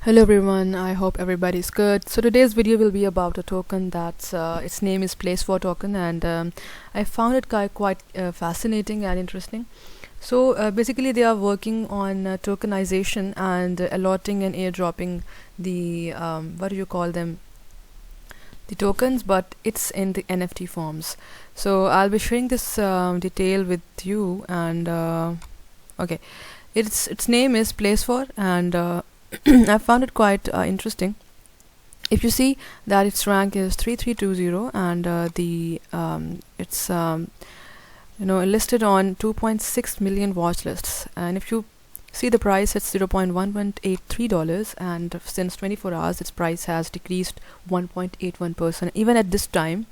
Hello everyone, I hope everybody's good. So today's video will be about a token that's its name is Place4 token, and I found it quite fascinating and interesting. So basically they are working on tokenization and allotting and airdropping the what do you call them, the tokens, but it's in the NFT forms. So I'll be sharing this detail with you, and okay, its name is Place4, and I found it quite interesting. If you see that its rank is 3320, and the it's listed on 2.6 million watch lists, and if you see the price, it's $0.1183, and since 24 hours its price has decreased 1.81%. Even at this time,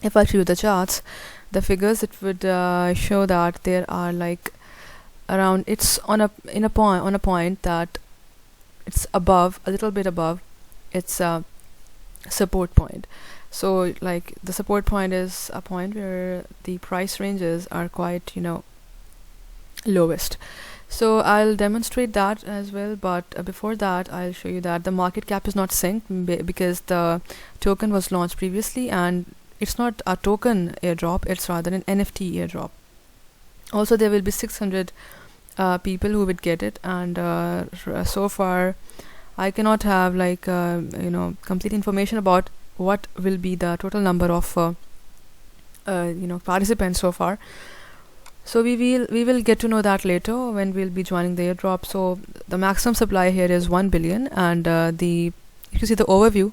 if I show you the charts, the figures, it would show that there are like around, it's on a point that it's above, a little bit above its support point. So like the support point is a point where the price ranges are quite lowest. So I'll demonstrate that as well, but before that I'll show you that the market cap is not synced because the token was launched previously, and it's not a token airdrop, it's rather an NFT airdrop. Also there will be 600 people who would get it, and so far I cannot have like complete information about what will be the total number of participants so far. So we will get to know that later when we'll be joining the airdrop. So the maximum supply here is 1 billion, and if you see the overview,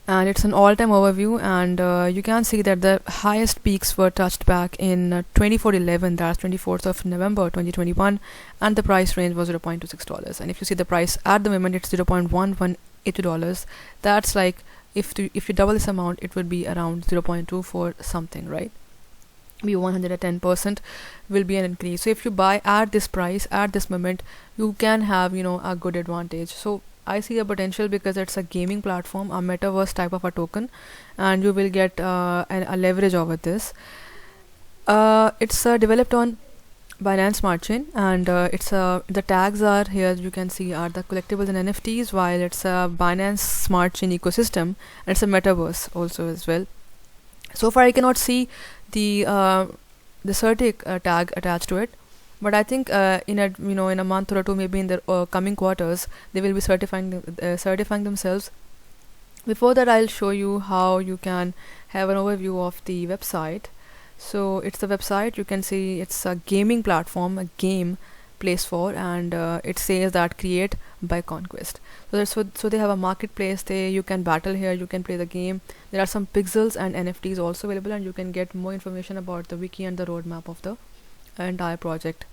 and it's an all-time overview, and you can see that the highest peaks were touched back in 24/11, that's 24th of November 2021, and the price range was $0.26. And if you see the price at the moment, it's $0.1182. That's like, if you double this amount, it would be around 0.24 something, right? Be 110% will be an increase. So if you buy at this price at this moment, you can have a good advantage. So I see a potential because it's a gaming platform, a metaverse type of a token, and you will get a leverage over this. It's developed on Binance Smart Chain, and the tags are here, you can see, are the collectibles and NFTs, while it's a Binance Smart Chain ecosystem, and it's a metaverse also as well. So far I cannot see the Certic tag attached to it, but I think in a month or two, maybe in the coming quarters, they will be certifying themselves. Before that, I'll show you how you can have an overview of the website. So it's the website, you can see it's a gaming platform, a game Place4, and it says that create by Conquest. So they have a marketplace, you can battle here, you can play the game. There are some pixels and NFTs also available, and you can get more information about the wiki and the roadmap of the entire project.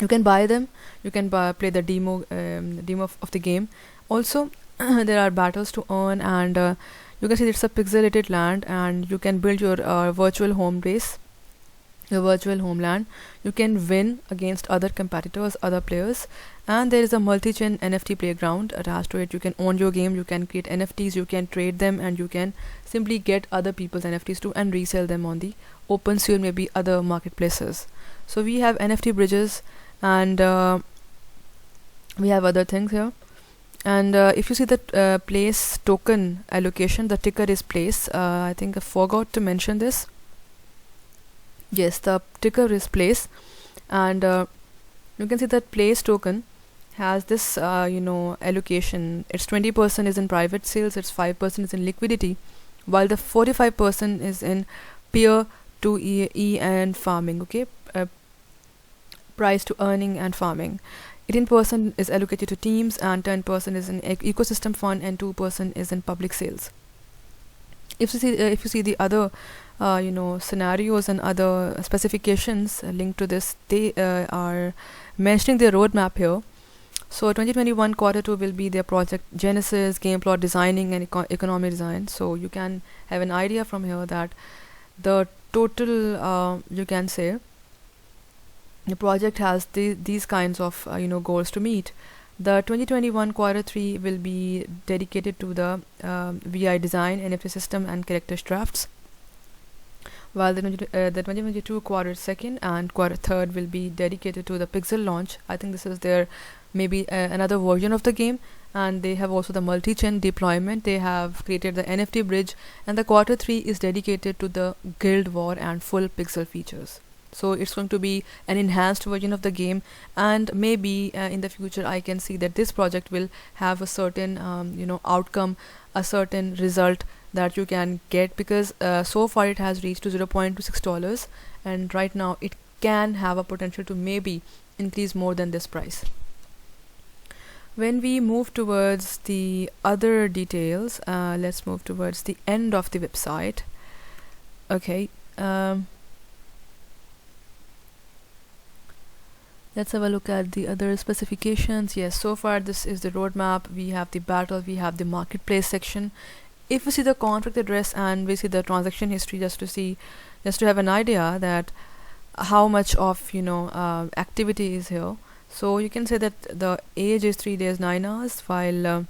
You can buy them, you can play the demo of the game. Also there are battles to earn, and you can see it's a pixelated land, and you can build your virtual home base, your virtual homeland. You can win against other competitors, other players, and there is a multi-chain NFT playground attached to it. You can own your game, you can create NFTs, you can trade them, and you can simply get other people's NFTs too and resell them on the OpenSea or maybe other marketplaces. So we have NFT bridges, and we have other things here. And if you see the place token allocation, the ticker is place. I think I forgot to mention this. Yes, the ticker is place, and you can see that place token has this allocation. It's 20% is in private sales, it's 5% is in liquidity, while the 45% is in peer to E and farming. Okay, price to earning and farming. 18% is allocated to teams, and 10% is in ecosystem fund, and 2% is in public sales. If you see the other scenarios and other specifications linked to this, they are mentioning their roadmap here. So 2021 Q2 will be their project genesis, game plot designing, and economy design. So you can have an idea from here that the total you can say the project has these kinds of goals to meet. The 2021 Q3 will be dedicated to the VI design, NFT system, and characters drafts, while the 2022 quarter second and quarter third will be dedicated to the Pixel launch. I think this is their maybe another version of the game, and they have also the multi-chain deployment. They have created the NFT bridge, and the quarter 3 is dedicated to the Guild War and full Pixel features. So it's going to be an enhanced version of the game, and maybe in the future I can see that this project will have a certain outcome, a certain result that you can get, because so far it has reached to $0.26, and right now it can have a potential to maybe increase more than this price. When we move towards the other details, let's move towards the end of the website. Okay, let's have a look at the other specifications. Yes, so far this is the roadmap. We have the battle, we have the marketplace section. If we see the contract address and we see the transaction history, just to have an idea that how much of activity is here. So you can say that the age is 3 days 9 hours, while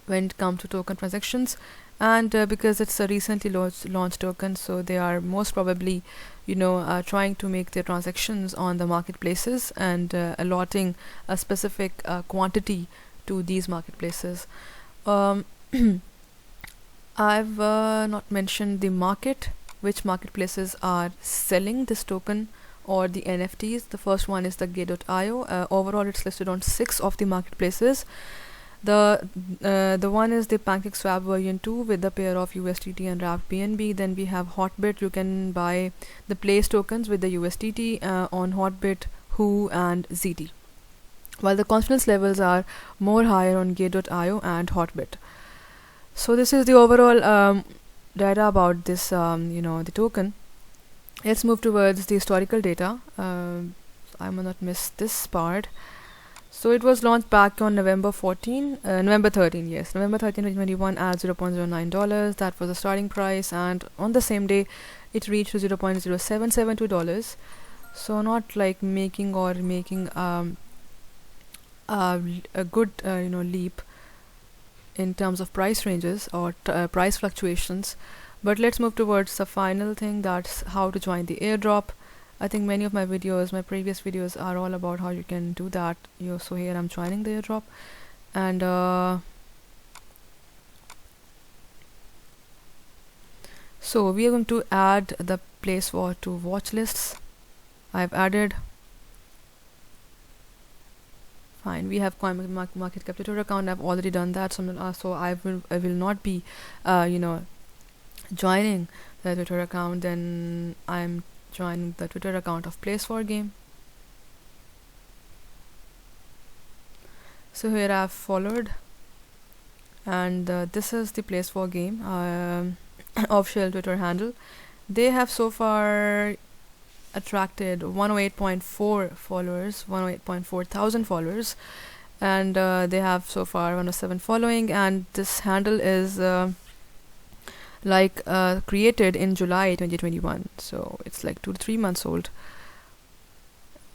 when it comes to token transactions, and because it's a recently launched token, so they are most probably trying to make their transactions on the marketplaces and allotting a specific quantity to these marketplaces. I've not mentioned the market, which marketplaces are selling this token or the NFTs. The first one is the Gate.io. Overall, it's listed on 6 of the marketplaces. The one is the PancakeSwap version 2 with the pair of USDT and Wrapped BNB. Then we have Hotbit. You can buy the place tokens with the USDT on Hotbit, Who, and ZT. While the confidence levels are more higher on Gate.io and Hotbit. So this is the overall data about this, the token. Let's move towards the historical data. I will not miss this part. So it was launched back on November 13, 2021 at $0.09. That was the starting price, and on the same day it reached to $0.0772. So not like making a good leap in terms of price ranges or price fluctuations. But let's move towards the final thing, that's how to join the airdrop. I think many of my previous videos are all about how you can do that. So here I'm joining the airdrop, and so we are going to add the place to watch lists. I've added. Fine, we have CoinMarketCap Twitter account. I've already done that, so I will not be joining the Twitter account. Then I'm joining the Twitter account of Place4Game. So here I've followed, and this is the Place4Game official Twitter handle. They have so far attracted 108.4 followers, 108.4 thousand followers, and they have so far 107 following, and this handle is created in July 2021, so it's like 2 to 3 months old.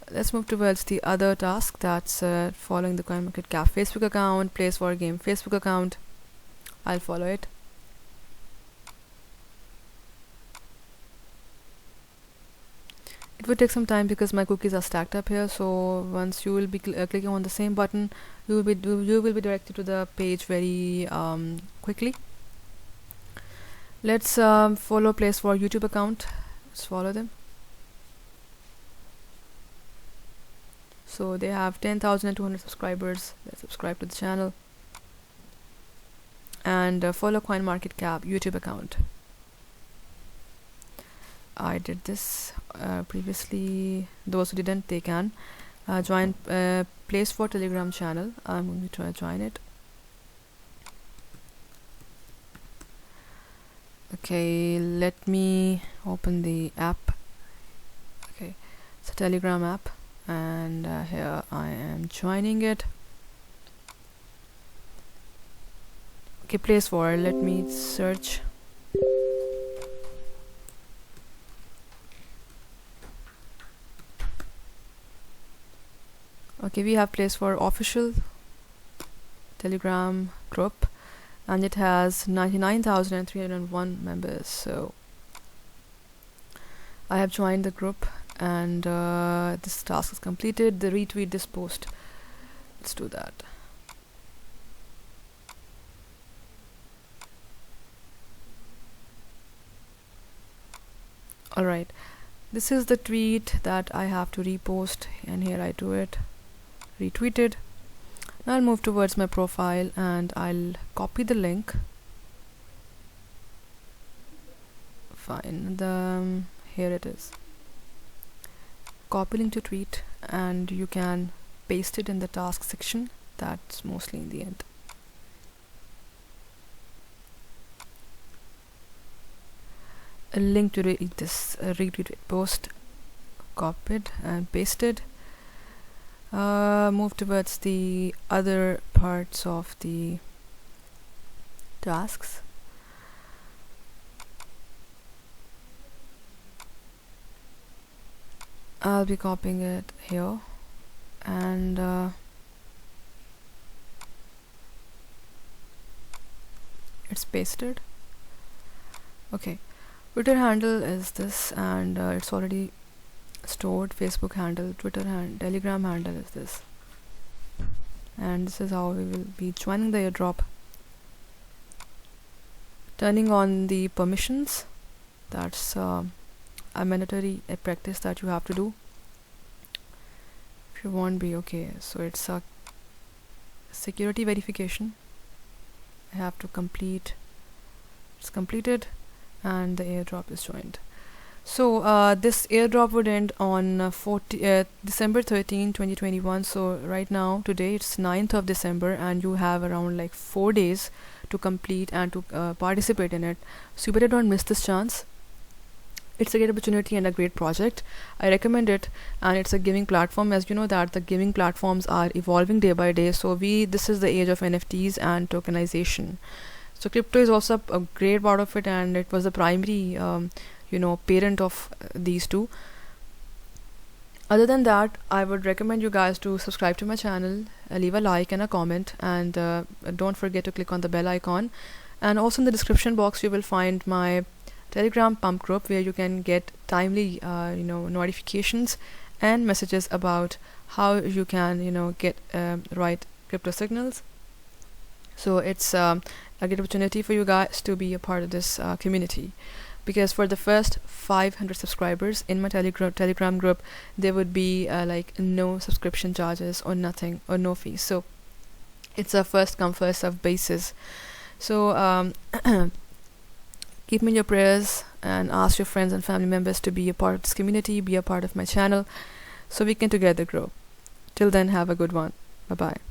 Let's move towards the other task, that's following the CoinMarketCap Facebook account, Place4Game Facebook account. I'll follow it. It would take some time because my cookies are stacked up here. So once you will be clicking on the same button, you will be directed to the page very quickly. Let's follow Place4 YouTube account. Let's follow them. So they have 10,200 subscribers. Let's subscribe to the channel and follow CoinMarketCap YouTube account. I did this previously. Those who didn't, they can join Place4 Telegram channel. I'm going to try to join it. Okay, let me open the app. Okay, it's a Telegram app, and here I am joining it. Okay, Place4, let me search. Okay, we have Place4 official Telegram group, and it has 99,301 members. So I have joined the group, and this task is completed. The retweet this post. Let's do that. Alright, this is the tweet that I have to repost, and here I do it, retweeted. Now I'll move towards my profile and I'll copy the link. Fine, here it is. Copy link to tweet, and you can paste it in the task section. That's mostly in the end. A link to this retweet post, copied and pasted. Move towards the other parts of the tasks. I'll be copying it here, and it's pasted. Okay, Twitter handle is this, and it's already stored. Facebook handle, Twitter handle, Telegram handle is this, and this is how we will be joining the airdrop. Turning on the permissions, that's a mandatory practice that you have to do if you won't be okay. So it's a security verification I have to complete. It's completed and the airdrop is joined. So this airdrop would end on December 13, 2021. So right now, today it's 9th of December, and you have around like 4 days to complete and to participate in it. So you better don't miss this chance. It's a great opportunity and a great project. I recommend it, and it's a giving platform. As you know that the giving platforms are evolving day by day. So this is the age of NFTs and tokenization. So crypto is also a great part of it, and it was the primary parent of these two. Other than that, I would recommend you guys to subscribe to my channel, leave a like and a comment, and don't forget to click on the bell icon. And also in the description box you will find my Telegram pump group, where you can get timely notifications and messages about how you can get right crypto signals. So it's a good opportunity for you guys to be a part of this community, because for the first 500 subscribers in my Telegram group, there would be like no subscription charges or nothing, or no fees. So it's a first come first serve basis. So keep me in your prayers, and ask your friends and family members to be a part of this community, be a part of my channel, so we can together grow. Till then, have a good one. Bye bye.